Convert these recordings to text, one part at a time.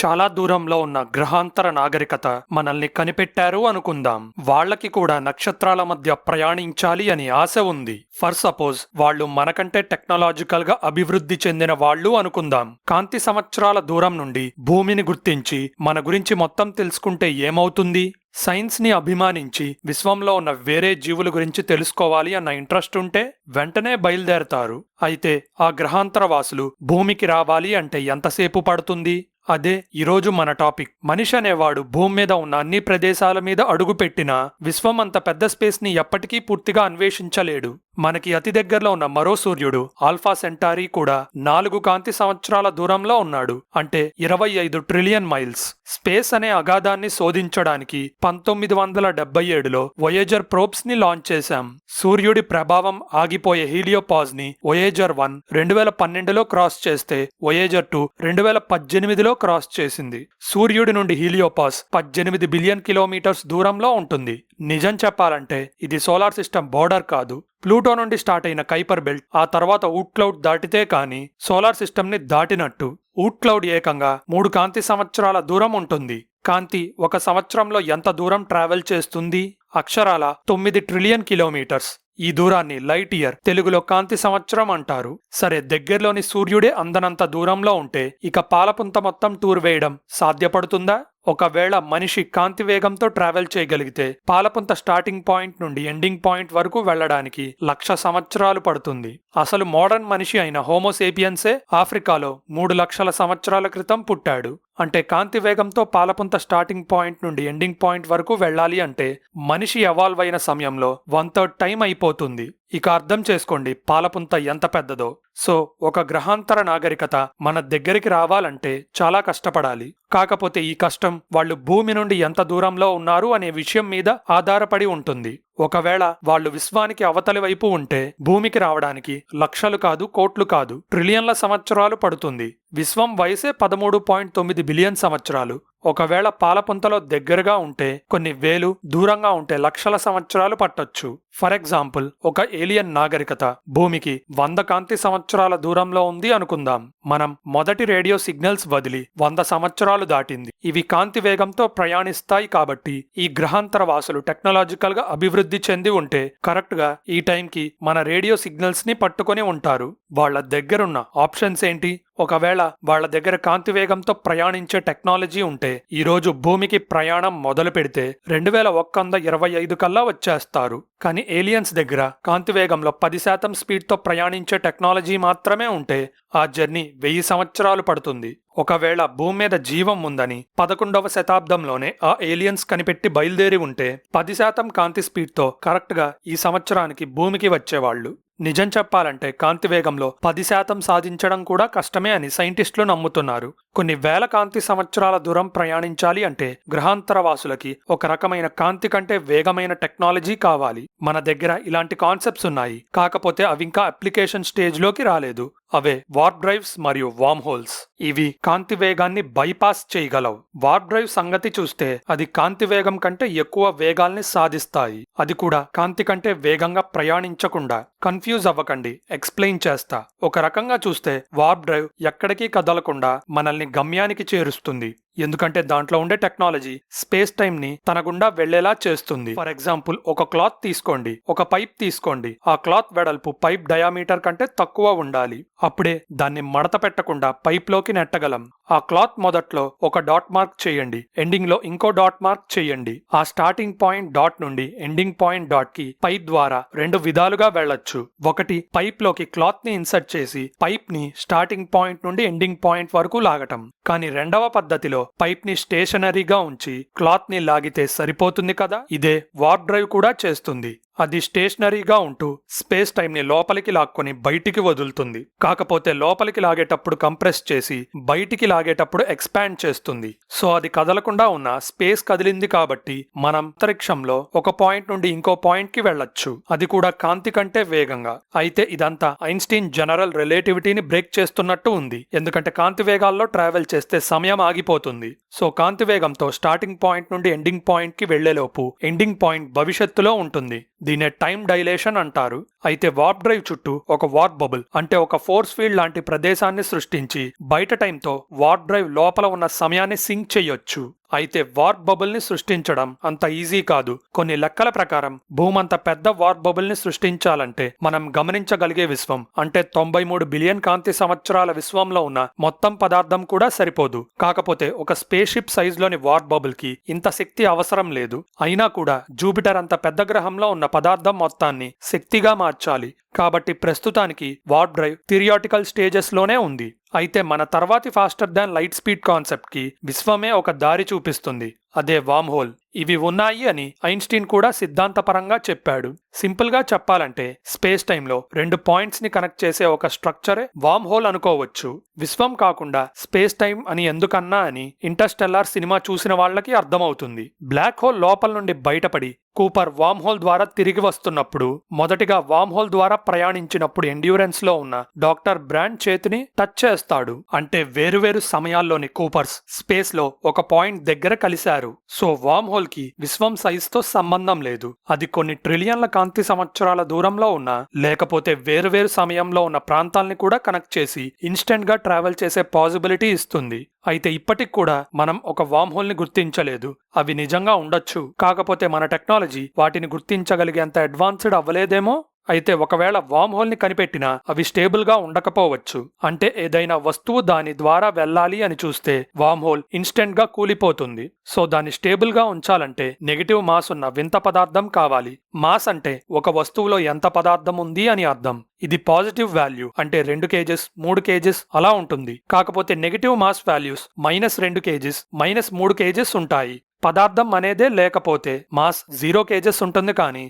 చాలా దూరంలో ఉన్న గ్రహాంతర నాగరికత మనల్ని కనిపెట్టారు అనుకుందాం. వాళ్ళకి కూడా నక్షత్రాల మధ్య ప్రయాణించాలి అని ఆశ ఉంది. ఫర్ సపోజ్ వాళ్ళు మనకంటే టెక్నాలజికల్ గా అభివృద్ధి చెందిన వాళ్ళు అనుకుందాం. కాంతి సంవత్సరాల దూరం నుండి భూమిని గుర్తించి మన గురించి మొత్తం తెలుసుకుంటే ఏమవుతుంది? సైన్స్ ని అభిమానించి విశ్వంలో ఉన్న వేరే జీవుల గురించి తెలుసుకోవాలి అన్న ఇంట్రెస్ట్ ఉంటే వెంటనే బయలుదేరతారు. అయితే ఆ గ్రహాంతర వాసులు భూమికి రావాలి అంటే ఎంతసేపు పడుతుంది? అదే ఈరోజు మన టాపిక్. మనిషి అనేవాడు భూమి మీద ఉన్న అన్ని ప్రదేశాల మీద అడుగు పెట్టినా విశ్వం అంత పెద్ద స్పేస్ ని ఎప్పటికీ పూర్తిగా అన్వేషించలేడు. మనకి అతి దగ్గరలో ఉన్న మరో సూర్యుడు ఆల్ఫా సెంటారీ కూడా 4 కాంతి సంవత్సరాల దూరంలో ఉన్నాడు. అంటే 25 ట్రిలియన్ మైల్స్. స్పేస్ అనే అగాధాన్ని శోధించడానికి 1977లో వొయేజర్ ప్రోబ్స్ ని లాంచ్ చేశాం. సూర్యుడి ప్రభావం ఆగిపోయే హీలియోపాజ్ ని వొయేజర్ 1 2012లో క్రాస్ చేస్తే వొయేజర్ 2 2018లో క్రాస్ చేసింది. సూర్యుడి నుండి హీలియోపాజ్ 18 బిలియన్ కిలోమీటర్స్ దూరంలో ఉంటుంది. నిజం చెప్పాలంటే ఇది సోలార్ సిస్టమ్ బోర్డర్ కాదు. ప్లూటో నుండి స్టార్ట్ అయిన కైపర్ బెల్ట్ ఆ తర్వాత ఊట్ క్లౌడ్ దాటితే కానీ సోలార్ సిస్టమ్ ని దాటినట్టు. ఊట్ క్లౌడ్ ఏకంగా 3 కాంతి సంవత్సరాల దూరం ఉంటుంది. కాంతి ఒక సంవత్సరంలో ఎంత దూరం ట్రావెల్ చేస్తుంది? అక్షరాల 9 ట్రిలియన్ కిలోమీటర్స్. ఈ దూరాన్ని లైట్ ఇయర్, తెలుగులో కాంతి సంవత్సరం అంటారు. సరే, దగ్గరలోని సూర్యుడే అందనంత దూరంలో ఉంటే ఇక పాలపుంత మొత్తం టూర్ వేయడం సాధ్యపడుతుందా? ఒకవేళ మనిషి కాంతి వేగంతో ట్రావెల్ చేయగలిగితే పాలపుంత స్టార్టింగ్ పాయింట్ నుండి ఎండింగ్ పాయింట్ వరకు వెళ్లడానికి 1,00,000 సంవత్సరాలు పడుతుంది. అసలు మోడర్న్ మనిషి అయిన హోమోసేపియన్సే ఆఫ్రికాలో 3 లక్షల సంవత్సరాల క్రితం పుట్టాడు. అంటే కాంతి వేగంతో పాలపుంత స్టార్టింగ్ పాయింట్ నుండి ఎండింగ్ పాయింట్ వరకు వెళ్ళాలి అంటే మనిషి ఎవాల్వ్ అయిన సమయంలో 1/3 టైం అయిపోతుంది. ఇక అర్థం చేసుకోండి పాలపుంత ఎంత పెద్దదో. సో ఒక గ్రహాంతర నాగరికత మన దగ్గరికి రావాలంటే చాలా కష్టపడాలి. కాకపోతే ఈ కష్టం వాళ్ళు భూమి నుండి ఎంత దూరంలో ఉన్నారు అనే విషయం మీద ఆధారపడి ఉంటుంది. ఒకవేళ వాళ్ళు విశ్వానికి అవతలి వైపు ఉంటే భూమికి రావడానికి లక్షలు కాదు, కోట్లు కాదు, ట్రిలియన్ల సంవత్సరాలు పడుతుంది. విశ్వం వయసే 13.9 బిలియన్ సంవత్సరాలు. ఒకవేళ పాలపుంతలో దగ్గరగా ఉంటే కొన్ని వేలు, దూరంగా ఉంటే లక్షల సంవత్సరాలు పట్టొచ్చు. ఫర్ ఎగ్జాంపుల్, ఒక ఏలియన్ నాగరికత భూమికి 100 కాంతి సంవత్సరాల దూరంలో ఉంది అనుకుందాం. మనం మొదటి రేడియో సిగ్నల్స్ వదిలి 100 సంవత్సరాలు దాటింది. ఇవి కాంతి వేగంతో ప్రయాణిస్తాయి కాబట్టి ఈ గ్రహాంతర వాసులు టెక్నాలజికల్ గా అభివృద్ధి చెంది ఉంటే కరెక్ట్ గా ఈ టైంకి మన రేడియో సిగ్నల్స్ ని పట్టుకొని ఉంటారు. వాళ్ళ దగ్గరున్న ఆప్షన్స్ ఏంటి? ఒకవేళ వాళ్ళ దగ్గర కాంతి వేగంతో ప్రయాణించే టెక్నాలజీ ఉంటే ఈరోజు భూమికి ప్రయాణం మొదలు పెడితే 2125 కల్లా వచ్చేస్తారు. కానీ ఏలియన్స్ దగ్గర కాంతి వేగంలో 10% స్పీడ్తో ప్రయాణించే టెక్నాలజీ మాత్రమే ఉంటే ఆ జర్నీ 1000 సంవత్సరాలు పడుతుంది. ఒకవేళ భూమి మీద జీవం ఉందని 11వ శతాబ్దంలోనే ఆ ఏలియన్స్ కనిపెట్టి బయలుదేరి ఉంటే 10% కాంతి స్పీడ్తో కరెక్ట్గా ఈ సంవత్సరానికి భూమికి వచ్చేవాళ్లు. నిజం చెప్పాలంటే కాంతి వేగంలో 10% సాధించడం కూడా కష్టమే అని సైంటిస్టులు నమ్ముతున్నారు. కొన్ని వేల కాంతి సంవత్సరాల దూరం ప్రయాణించాలి అంటే గ్రహాంతర వాసులకి ఒక రకమైన కాంతి కంటే వేగమైన టెక్నాలజీ కావాలి. మన దగ్గర ఇలాంటి కాన్సెప్ట్స్ ఉన్నాయి, కాకపోతే అవి ఇంకా అప్లికేషన్ స్టేజ్లోకి రాలేదు. అవే వార్ప్ డ్రైవ్స్ మరియు వార్మ్ హోల్స్. ఇవి కాంతి వేగాన్ని బైపాస్ చేయగలవు. వార్ప్ డ్రైవ్ సంగతి చూస్తే అది కాంతి వేగం కంటే ఎక్కువ వేగాల్ని సాధిస్తాయి. అది కూడా కాంతి కంటే వేగంగా ప్రయాణించకుండా. కన్ఫ్యూజ్ అవ్వకండి, ఎక్స్ప్లెయిన్ చేస్తా. ఒక రకంగా చూస్తే వార్ప్ డ్రైవ్ ఎక్కడికి కదలకుండా మనల్ని గమ్యానికి చేరుస్తుంది. ఎందుకంటే దాంట్లో ఉండే టెక్నాలజీ స్పేస్ టైం ని తన గుండా వెళ్లేలా చేస్తుంది. ఫర్ ఎగ్జాంపుల్, ఒక క్లాత్ తీసుకోండి, ఒక పైప్ తీసుకోండి. ఆ క్లాత్ వెడల్పు పైప్ డయామీటర్ కంటే తక్కువ ఉండాలి. అప్పుడే దాన్ని మడత పెట్టకుండా పైప్ లోకి నెట్టగలం. ఆ క్లాత్ మొదట్లో ఒక డాట్ మార్క్ చేయండి, ఎండింగ్ లో ఇంకో డాట్ మార్క్ చేయండి. ఆ స్టార్టింగ్ పాయింట్ డాట్ నుండి ఎండింగ్ పాయింట్ డాట్ కి పైప్ ద్వారా 2 విధాలుగా వెళ్లొచ్చు. ఒకటి, పైప్ లోకి క్లాత్ ని ఇన్సర్ట్ చేసి పైప్ ని స్టార్టింగ్ పాయింట్ నుండి ఎండింగ్ పాయింట్ వరకు లాగటం. కానీ రెండవ పద్ధతిలో పైప్ ని స్టేషనరీగా ఉంచి క్లాత్ ని లాగితే సరిపోతుంది కదా. ఇదే వార్ప్ డ్రైవ్ కూడా చేస్తుంది. అది స్టేషనరీగా ఉంటూ స్పేస్ టైం ని లోపలికి లాక్కొని బయటికి వదులుతుంది. కాకపోతే లోపలికి లాగేటప్పుడు కంప్రెస్ చేసి బయటికి లాగేటప్పుడు ఎక్స్పాండ్ చేస్తుంది. సో అది కదలకుండా ఉన్న స్పేస్ కదిలింది కాబట్టి మనం అంతరిక్షంలో ఒక పాయింట్ నుండి ఇంకో పాయింట్ కి వెళ్లొచ్చు, అది కూడా కాంతి కంటే వేగంగా. అయితే ఇదంతా ఐన్స్టీన్ జనరల్ రిలేటివిటీని బ్రేక్ చేస్తున్నట్టు ఉంది. ఎందుకంటే కాంతి వేగాల్లో ట్రావెల్ చేస్తే సమయం ఆగిపోతుంది. సో కాంతి వేగంతో స్టార్టింగ్ పాయింట్ నుండి ఎండింగ్ పాయింట్ కి వెళ్లేలోపు ఎండింగ్ పాయింట్ భవిష్యత్తులో ఉంటుంది. దీనే టైం డైలేషన్ అంటారు. అయితే వార్ప్ డ్రైవ్ చుట్టూ ఒక వార్ప్ బబుల్ అంటే ఒక ఫోర్స్ ఫీల్డ్ లాంటి ప్రదేశాన్ని సృష్టించి బయట టైంతో వార్ప్ డ్రైవ్ లోపల ఉన్న సమయాన్ని సింక్ చేయొచ్చు. అయితే వార్ప్ బబుల్ ని సృష్టించడం అంత ఈజీ కాదు. కొన్ని లెక్కల ప్రకారం భూమంత పెద్ద వార్ప్ బబుల్ ని సృష్టించాలంటే మనం గమనించగలిగే విశ్వం అంటే 93 బిలియన్ కాంతి సంవత్సరాల విశ్వంలో ఉన్న మొత్తం పదార్థం కూడా సరిపోదు. కాకపోతే ఒక స్పేస్ షిప్ సైజులోని వార్ప్ బబుల్ కి ఇంత శక్తి అవసరం లేదు. అయినా కూడా జూపిటర్ అంత పెద్ద గ్రహంలో ఉన్న పదార్థం మొత్తాన్ని శక్తిగా మార్చాలి. కాబట్టి ప్రస్తుతానికి వార్ప్ డ్రైవ్ థిరియాటికల్ స్టేజెస్ లోనే ఉంది. అయితే మన తర్వాతి faster than light speed concept కి విశ్వమే ఒక దారి చూపిస్తుంది. అదే వామ్ హోల్. ఇవి ఉన్నాయి అని ఐన్స్టీన్ కూడా సిద్ధాంతపరంగా చెప్పాడు. సింపుల్ గా చెప్పాలంటే స్పేస్ టైంలో 2 పాయింట్స్ ని కనెక్ట్ చేసే ఒక స్ట్రక్చరే వామ్ హోల్ అనుకోవచ్చు. విశ్వం కాకుండా స్పేస్ టైం అని ఎందుకన్నా అని ఇంటర్స్టెల్లార్ సినిమా చూసిన వాళ్ళకి అర్థమవుతుంది. బ్లాక్ హోల్ లోపల నుండి బయటపడి కూపర్ వామ్ హోల్ ద్వారా తిరిగి వస్తున్నప్పుడు మొదటిగా వామ్ హోల్ ద్వారా ప్రయాణించినప్పుడు ఎండ్యూరెన్స్ లో ఉన్న డాక్టర్ బ్రాండ్ చేతిని టచ్ చేస్తాడు. అంటే వేరువేరు సమయాల్లోని కూపర్స్ స్పేస్ లో ఒక పాయింట్ దగ్గర కలిశారు. సో వామ్ హోల్ కి విశ్వం సైజ్ తో సంబంధం లేదు. అది కొన్ని ట్రిలియన్ల కాంతి సంవత్సరాల దూరంలో ఉన్నా లేకపోతే వేరువేరు సమయంలో ఉన్న ప్రాంతాల్ని కూడా కనెక్ట్ చేసి ఇన్స్టెంట్ గా ట్రావెల్ చేసే పాసిబిలిటీ ఇస్తుంది. అయితే ఇప్పటికి కూడా మనం ఒక వామ్ హోల్ ని గుర్తించలేదు. అవి నిజంగా ఉండొచ్చు, కాకపోతే మన టెక్నాలజీ వాటిని గుర్తించగలిగేంత అడ్వాన్స్డ్ అవ్వలేదేమో. అయితే ఒకవేళ వామ్ హోల్ ని కనిపెట్టినా అవి స్టేబుల్ గా ఉండకపోవచ్చు. అంటే ఏదైనా వస్తువు దాని ద్వారా వెళ్ళాలి అని చూస్తే వామ్ హోల్ ఇన్స్టెంట్ గా కూలిపోతుంది. సో దాన్ని స్టేబుల్ గా ఉంచాలంటే నెగిటివ్ మాస్ ఉన్న వింత పదార్థం కావాలి. మాస్ అంటే ఒక వస్తువులో ఎంత పదార్థం ఉంది అని అర్థం. ఇది పాజిటివ్ వాల్యూ అంటే 2 కేజెస్ 3 కేజెస్ అలా ఉంటుంది. కాకపోతే negative mass values -2 kgs -3 kgs ఉంటాయి. పదార్థం అనేదే లేకపోతే మాస్ 0 కేజెస్ ఉంటుంది. కానీ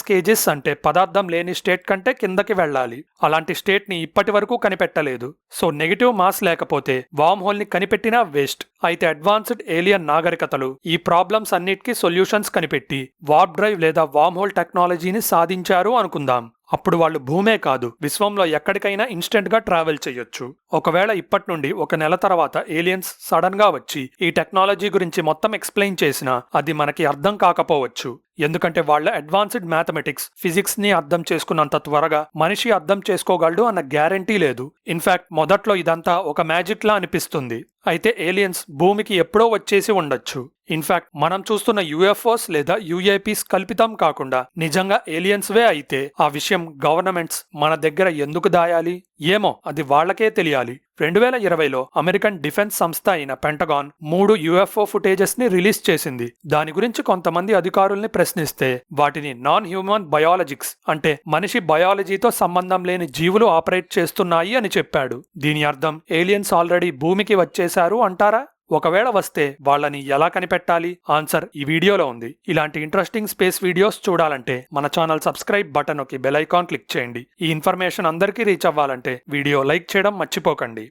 -కేజెస్ అంటే పదార్థం లేని స్టేట్ కంటే కిందకి వెళ్ళాలి. అలాంటి స్టేట్ ని ఇప్పటి వరకు కనిపెట్టలేదు. సో నెగిటివ్ మాస్ లేకపోతే వామ్ హోల్ ని కనిపెట్టినా వేస్ట్. అయితే అడ్వాన్స్డ్ ఏలియన్ నాగరికతలు ఈ ప్రాబ్లమ్స్ అన్నిటికీ సొల్యూషన్స్ కనిపెట్టి వార్ప్ డ్రైవ్ లేదా వామ్ హోల్ టెక్నాలజీని సాధించారు అనుకుందాం. అప్పుడు వాళ్ళు భూమే కాదు విశ్వంలో ఎక్కడికైనా ఇన్స్టెంట్ గా ట్రావెల్ చేయొచ్చు. ఒకవేళ ఇప్పటి నుండి 1 నెల తర్వాత ఏలియన్స్ సడన్ గా వచ్చి ఈ టెక్నాలజీ గురించి మొత్తం ఎక్స్ప్లెయిన్ చేసినా అది మనకి అర్థం కాకపోవచ్చు. ఎందుకంటే వాళ్ళ అడ్వాన్స్డ్ మ్యాథమెటిక్స్ ఫిజిక్స్ ని అర్థం చేసుకున్నంత త్వరగా మనిషి అర్థం చేసుకోగలడు అన్న గ్యారంటీ లేదు. ఇన్ఫాక్ట్ మొదట్లో ఇదంతా ఒక మ్యాజిక్ లా అనిపిస్తుంది. అయితే ఏలియన్స్ భూమికి ఎప్పుడో వచ్చేసి ఉండొచ్చు. ఇన్ఫాక్ట్ మనం చూస్తున్న యుఎఫ్ఓస్ లేదా యుఏపీస్ కల్పితం కాకుండా నిజంగా ఏలియన్స్వే అయితే ఆ విషయం గవర్నమెంట్స్ మన దగ్గర ఎందుకు దాయాలి? ఏమో అది వాళ్లకే తెలియాలి. 2020లో అమెరికన్ డిఫెన్స్ సంస్థ అయిన పెంటగాన్ 3 యుఎఫ్ఓ ఫుటేజెస్ ని రిలీజ్ చేసింది. దాని గురించి కొంతమంది అధికారుల్ని ప్రశ్నిస్తే వాటిని నాన్ హ్యూమన్ బయాలజిక్స్ అంటే మనిషి బయాలజీతో సంబంధం లేని జీవులు ఆపరేట్ చేస్తున్నాయి అని చెప్పాడు. దీని అర్థం ఏలియన్స్ ఆల్రెడీ భూమికి వచ్చేశారు అంటారా? ఒకవేళ వస్తే వాళ్ళని ఎలా కనిపెట్టాలి? ఆన్సర్ ఈ వీడియోలో ఉంది. ఇలాంటి ఇంట్రెస్టింగ్ స్పేస్ వీడియోస్ చూడాలంటే మన ఛానల్ సబ్స్క్రైబ్ బటన్ నొక్కి బెల్ ఐకాన్ క్లిక్ చేయండి. ఈ ఇన్ఫర్మేషన్ అందరికీ రీచ్ అవ్వాలంటే వీడియో లైక్ చేయడం మర్చిపోకండి.